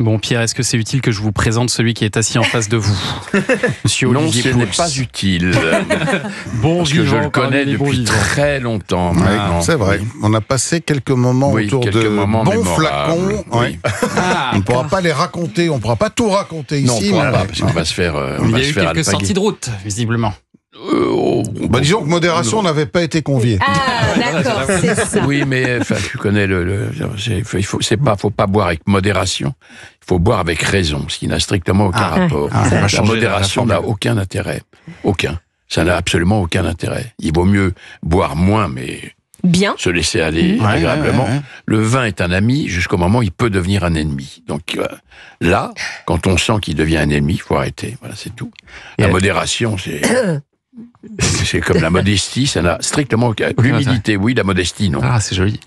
Bon, Pierre, est-ce que c'est utile que je vous présente celui qui est assis en face de vous? Monsieur Olivier Pouls. Non, ce n'est pas utile. Parce que je le connais depuis très longtemps. C'est vrai. On a passé quelques moments autour de bons flacons. Oui. On ne pourra pas les raconter, on ne pourra pas tout raconter ici. Non, on ne pourra pas, parce qu'on va se faire Il y a eu quelques sorties de route, visiblement. Disons que modération n'avait pas été conviée. Ah, d'accord, c'est ça. Oui, mais tu connais faut pas boire avec modération. Il faut boire avec raison, ce qui n'a strictement aucun rapport. La modération n'a aucun intérêt. Aucun. Ça n'a absolument aucun intérêt. Il vaut mieux boire moins, mais bien se laisser aller agréablement. Le vin est un ami jusqu'au moment où il peut devenir un ennemi. Donc là, quand on sent qu'il devient un ennemi, il faut arrêter. Voilà, c'est tout. La modération, c'est comme la modestie, ça n'a strictement aucun... L'humilité, oui, la modestie, non. Ah, c'est joli.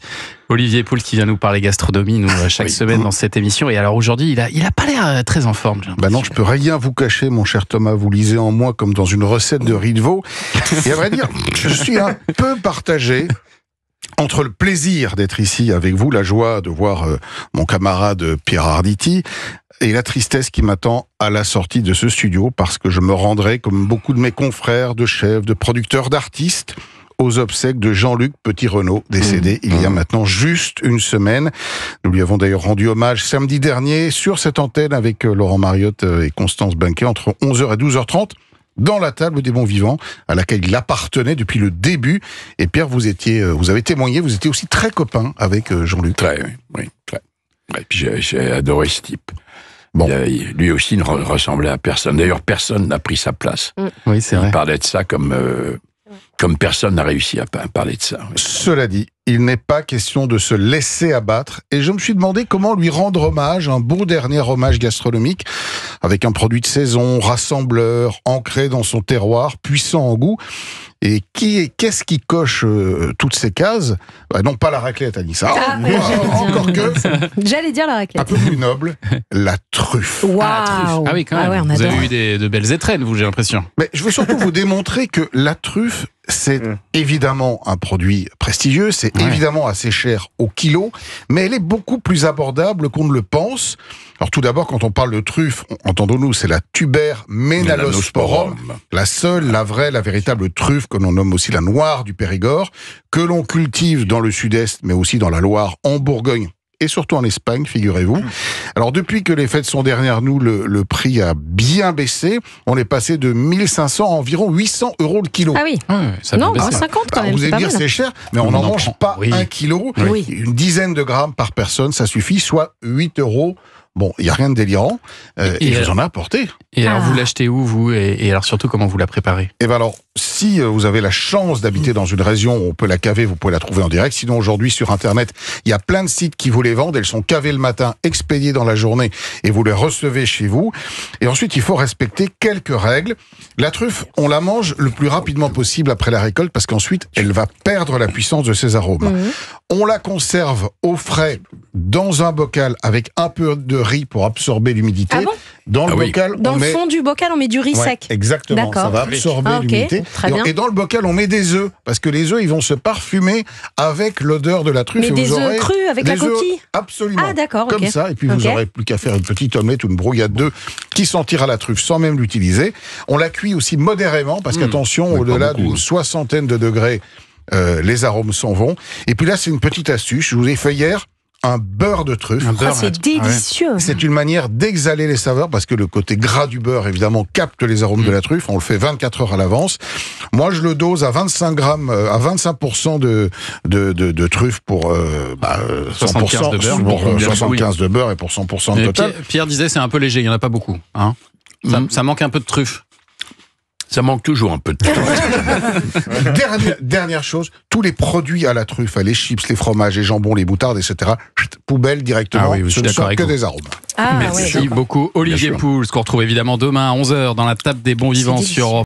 Olivier Pouls qui vient nous parler gastronomie, nous, chaque semaine dans cette émission. Et alors aujourd'hui, il a pas l'air très en forme. Non, je peux rien vous cacher, mon cher Thomas. Vous lisez en moi comme dans une recette de riz de veau. Et à vrai dire, je suis un peu partagé entre le plaisir d'être ici avec vous, la joie de voir mon camarade Pierre Arditi, et la tristesse qui m'attend à la sortie de ce studio, parce que je me rendrai, comme beaucoup de mes confrères de chefs, de producteurs, d'artistes, aux obsèques de Jean-Luc Petit-Renaud, décédé il y a maintenant juste une semaine. Nous lui avons d'ailleurs rendu hommage samedi dernier sur cette antenne avec Laurent Mariotte et Constance Banquet entre 11h et 12h30. Dans la table des bons vivants, à laquelle il appartenait depuis le début. Et Pierre, vous avez témoigné, vous étiez aussi très copain avec Jean-Luc. Très. Et puis j'ai adoré ce type. Bon. Lui aussi ne ressemblait à personne. D'ailleurs, personne n'a pris sa place. Oui, c'est vrai. Il parlait de ça comme personne n'a réussi à parler de ça. Oui. Cela dit, il n'est pas question de se laisser abattre. Et je me suis demandé comment lui rendre hommage, un beau dernier hommage gastronomique, avec un produit de saison, rassembleur, ancré dans son terroir, puissant en goût. Et qu'est-ce qui coche toutes ces cases? Non, pas la raclette, Anissa. Encore que. J'allais dire la raclette. Un peu plus noble, la truffe. Waouh. Ah oui, quand même. Vous avez eu de belles étrennes, vous, j'ai l'impression. Mais je veux surtout vous démontrer que la truffe, c'est évidemment un produit prestigieux, c'est évidemment assez cher au kilo, mais elle est beaucoup plus abordable qu'on ne le pense. Alors tout d'abord, quand on parle de truffe, entendons-nous, c'est la Tuber Melanosporum, la seule, la vraie, la véritable truffe que l'on nomme aussi la noire du Périgord, que l'on cultive dans le sud-est, mais aussi dans la Loire, en Bourgogne, et surtout en Espagne, figurez-vous. Alors depuis que les fêtes sont derrière nous, le prix a bien baissé. On est passé de 1500 à environ 800 € le kilo. Ah oui. Ça non, 50 quand même. Vous allez dire c'est cher, mais on n'en mange pas 1 kilo. Oui. Une dizaine de grammes par personne, ça suffit, soit 8 €. Bon, il n'y a rien de délirant. Et je vous en ai apporté. Et alors, vous l'achetez où, vous? Et alors, surtout, comment vous la préparez? Et bien alors, si vous avez la chance d'habiter dans une région où on peut la caver, vous pouvez la trouver en direct. Sinon, aujourd'hui, sur Internet, il y a plein de sites qui vous les vendent. Elles sont cavées le matin, expédiées dans la journée, et vous les recevez chez vous. Et ensuite, il faut respecter quelques règles. La truffe, on la mange le plus rapidement possible après la récolte, parce qu'ensuite, elle va perdre la puissance de ses arômes. On la conserve au frais dans un bocal avec un peu de riz pour absorber l'humidité. Ah bon? Dans le bocal, dans le fond du bocal, on met du riz sec. Exactement, ça va absorber l'humidité. Très et dans le bocal, on met des œufs, parce que les œufs, ils vont se parfumer avec l'odeur de la truffe. Mais des œufs crus avec la coquille? Absolument. Ah d'accord, comme ça, et puis vous n'aurez plus qu'à faire une petite omelette ou une brouillade d'œufs qui sentira la truffe sans même l'utiliser. On la cuit aussi modérément, parce qu'attention, au-delà d'une 60aine de degrés, les arômes s'en vont. Et puis là, c'est une petite astuce, je vous ai fait hier un beurre de truffe. C'est délicieux. C'est une manière d'exhaler les saveurs, parce que le côté gras du beurre, évidemment, capte les arômes de la truffe. On le fait 24 heures à l'avance. Moi, je le dose à 25 grammes, à 25% de truffe pour 75 de beurre, pour 75 de beurre et pour 100% de total. Pierre disait c'est un peu léger, il n'y en a pas beaucoup. Hein, ça manque un peu de truffe. Ça manque toujours un peu de truffe. Dernière chose, tous les produits à la truffe, les chips, les fromages, les jambons, les moutardes, etc., poubelle directement. Ce ne sont que des arômes. Merci beaucoup, Olivier Pouls, qu'on retrouve évidemment demain à 11h dans la table des bons vivants sur